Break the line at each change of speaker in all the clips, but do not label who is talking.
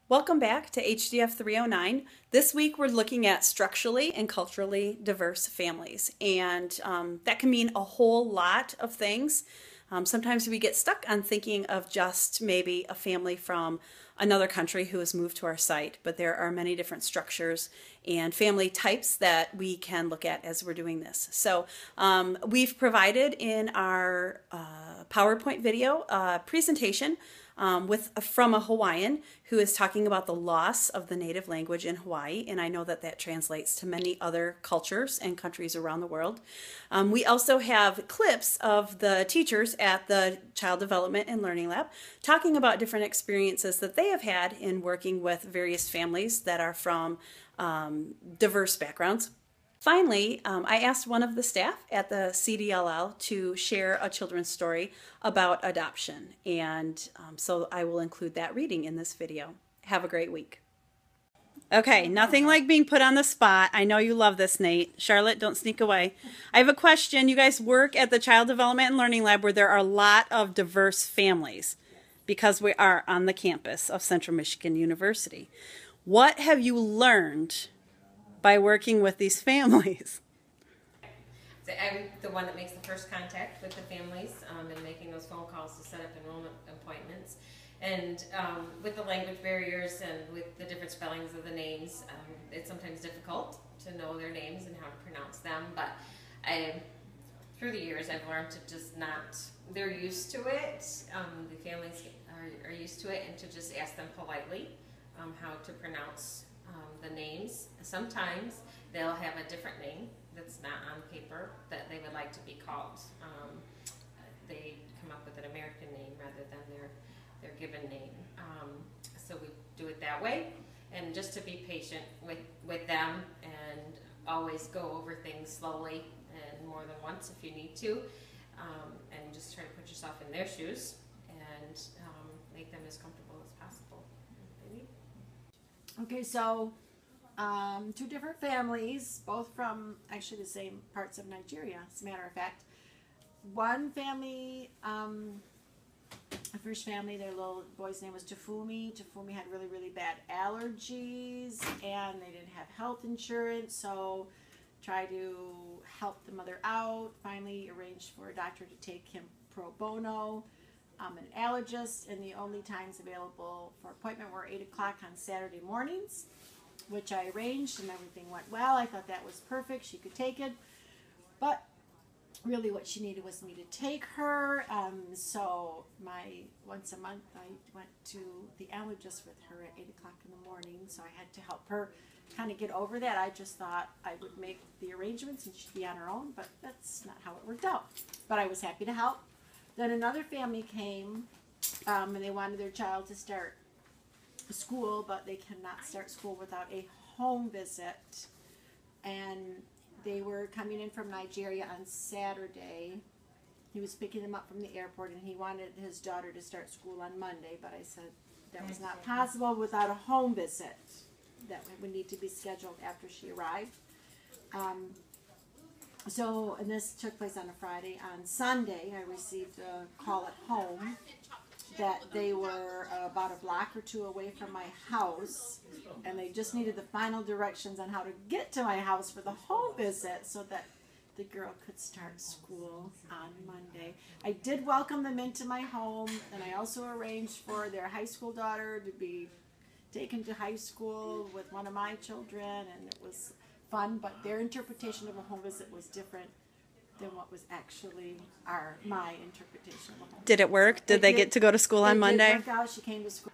Welcome back to HDF 309. This week we're looking at structurally and culturally diverse families, and that can mean a whole lot of things. Sometimes we get stuck on thinking of just maybe a family from another country who has moved to our site, but there are many different structures and family types that we can look at as we're doing this. So we've provided in our PowerPoint video a presentation from a Hawaiian who is talking about the loss of the native language in Hawaii, and I know that that translates to many other cultures and countries around the world. We also have clips of the teachers at the Child Development and Learning Lab talking about different experiences that they have had in working with various families that are from diverse backgrounds. Finally, I asked one of the staff at the CDLL to share a children's story about adoption, and so I will include that reading in this video. Have a great week. Okay, nothing like being put on the spot. I know you love this, Nate. Charlotte, don't sneak away. I have a question. You guys work at the Child Development and Learning Lab where there are a lot of diverse families because we are on the campus of Central Michigan University. What have you learned by working with these families?
So I'm the one that makes the first contact with the families and making those phone calls to set up enrollment appointments. And with the language barriers and with the different spellings of the names, it's sometimes difficult to know their names and how to pronounce them. But through the years, I've learned to just not, they're used to it. The families are used to it, and to just ask them politely how to pronounce the names. Sometimes they'll have a different name that's not on paper that they would like to be called. They come up with an American name rather than their given name. So we do it that way, and just to be patient with them and always go over things slowly and more than once if you need to, and just try to put yourself in their shoes and make them as comfortable as possible if they need.
Okay, so two different families, both from actually the same parts of Nigeria, as a matter of fact. One family, the first family, their little boy's name was Tafumi. Tafumi had really, really bad allergies, and they didn't have health insurance, so tried to help the mother out. Finally arranged for a doctor to take him pro bono. An allergist, and the only times available for appointment were 8 o'clock on Saturday mornings, which I arranged, and everything went well. I thought that was perfect. She could take it, but really what she needed was me to take her. So once a month I went to the allergist with her at 8 o'clock in the morning, so I had to help her kind of get over that. I just thought I would make the arrangements and she'd be on her own, but that's not how it worked out. But I was happy to help. Then another family came, and they wanted their child to start school, but they cannot start school without a home visit. And they were coming in from Nigeria on Saturday. He was picking them up from the airport, and he wanted his daughter to start school on Monday, but I said that was not possible without a home visit. That would need to be scheduled after she arrived. And this took place on a Friday. On Sunday, I received a call at home that they were about a block or two away from my house, and they just needed the final directions on how to get to my house for the home visit so that the girl could start school on Monday. I did welcome them into my home, and I also arranged for their high school daughter to be taken to high school with one of my children, and it was fun, but their interpretation of a home visit was different than what was actually my interpretation of a home visit.
Did it work? Did they get to go to school on Monday?
It did work out. She came to school.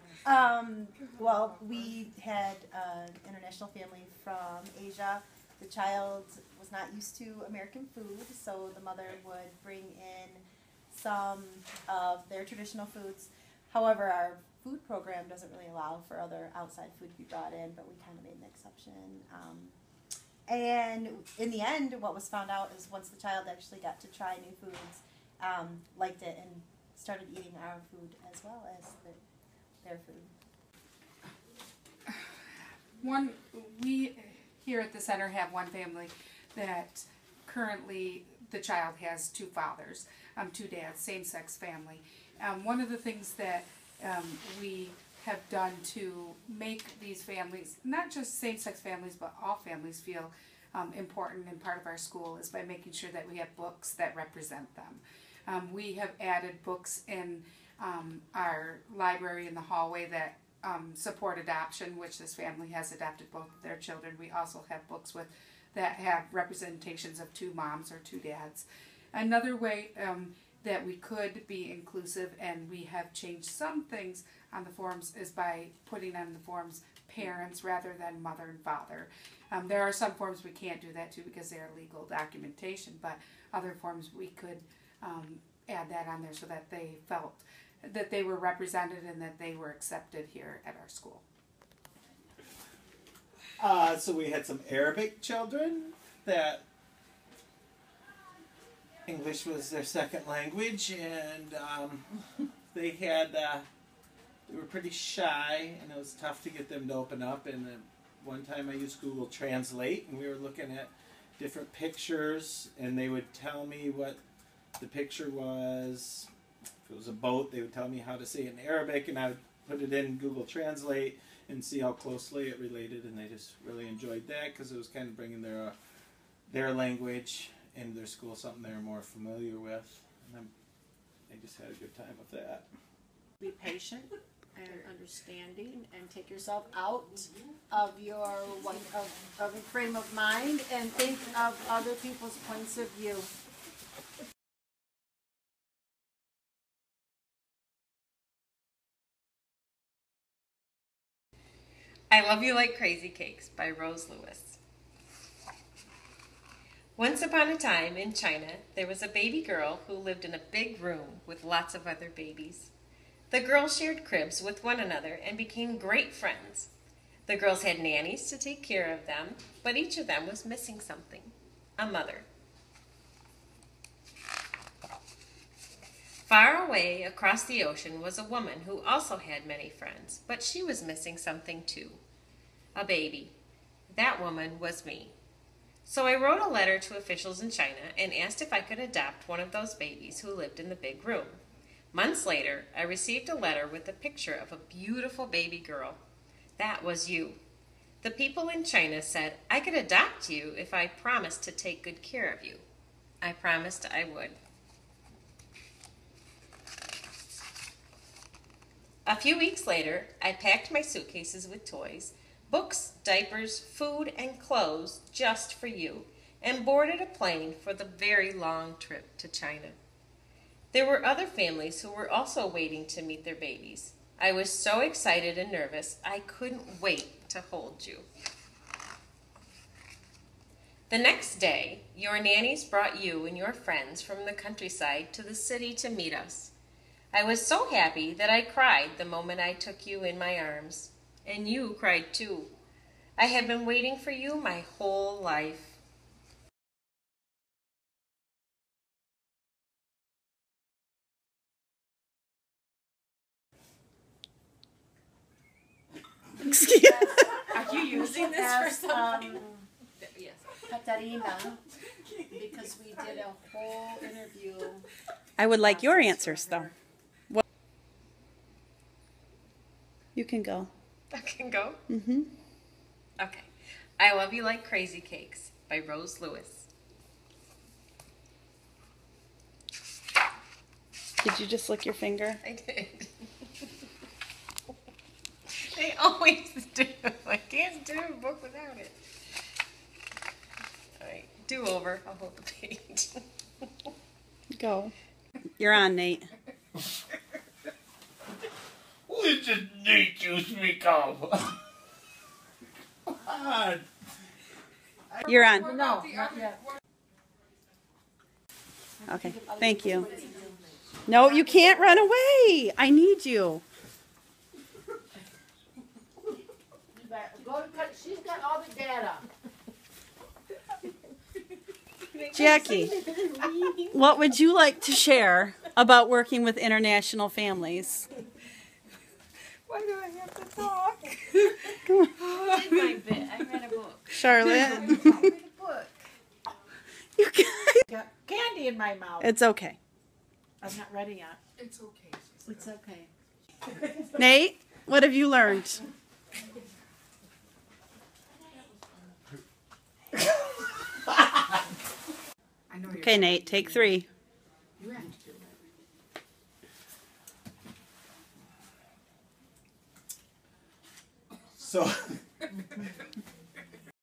Well, we had an international family from Asia. The child was not used to American food, so the mother would bring in some of their traditional foods. However, our food program doesn't really allow for other outside food to be brought in, but we kind of made an exception. And in the end, what was found out is once the child actually got to try new foods, liked it and started eating our food as well as their food.
We here at the center have one family that currently the child has two fathers, two dads, same-sex family. One of the things that we have done to make these families, not just same-sex families, but all families, feel important and part of our school is by making sure that we have books that represent them. We have added books in our library in the hallway that support adoption, which this family has adopted both of their children. We also have books that have representations of two moms or two dads. Another way that we could be inclusive, and we have changed some things on the forms, is by putting on the forms parents rather than mother and father. There are some forms we can't do that to because they are legal documentation, but other forms we could add that on there so that they felt that they were represented and that they were accepted here at our school.
So we had some Arabic children that English was their second language, and they were pretty shy, and it was tough to get them to open up. And one time I used Google Translate, and we were looking at different pictures, and they would tell me what the picture was. If it was a boat, they would tell me how to say it in Arabic, and I would put it in Google Translate and see how closely it related, and they just really enjoyed that because it was kind of bringing their language into their school, something they were more familiar with, and they just had a good time with that.
Be patient and understanding, and take yourself out of your of a frame of mind, and think of other people's points of view.
I Love You Like Crazy Cakes by Rose Lewis. Once upon a time in China, there was a baby girl who lived in a big room with lots of other babies. The girls shared cribs with one another and became great friends. The girls had nannies to take care of them, but each of them was missing something: a mother. Far away across the ocean was a woman who also had many friends, but she was missing something too: a baby. That woman was me. So I wrote a letter to officials in China and asked if I could adopt one of those babies who lived in the big room. Months later, I received a letter with a picture of a beautiful baby girl. That was you. The people in China said I could adopt you if I promised to take good care of you. I promised I would. A few weeks later, I packed my suitcases with toys, books, diapers, food, and clothes just for you, and boarded a plane for the very long trip to China. There were other families who were also waiting to meet their babies. I was so excited and nervous, I couldn't wait to hold you. The next day, your nannies brought you and your friends from the countryside to the city to meet us. I was so happy that I cried the moment I took you in my arms. And you cried too. I have been waiting for you my whole life.
Excuse me.
Are you using this for something?
Yes. Katarina, because we did a whole interview.
I would like your answers, though. What? You can go.
I can go?
Mm-hmm.
Okay. I Love You Like Crazy Cakes by Rose Lewis.
Did you just lick your finger?
I did. They always do. I can't do a book without it. All right. Do over. I'll hold the page.
Go. You're on, Nate.
Which is Nate you speak of?
You're on.
No, not yet.
Okay. Thank you. No, you can't run away. I need you.
She's got all the data.
Jackie, what would you like to share about working with international families?
Why do I have to talk?
Come on.
I did my bit. I read a book.
Charlotte.
I read a book.
You guys.
Got candy in my mouth.
It's okay.
I'm not ready yet.
It's okay.
It's okay.
Nate, What have you learned?
I know you're
Okay, Nate, take 3.
You have to do it.
So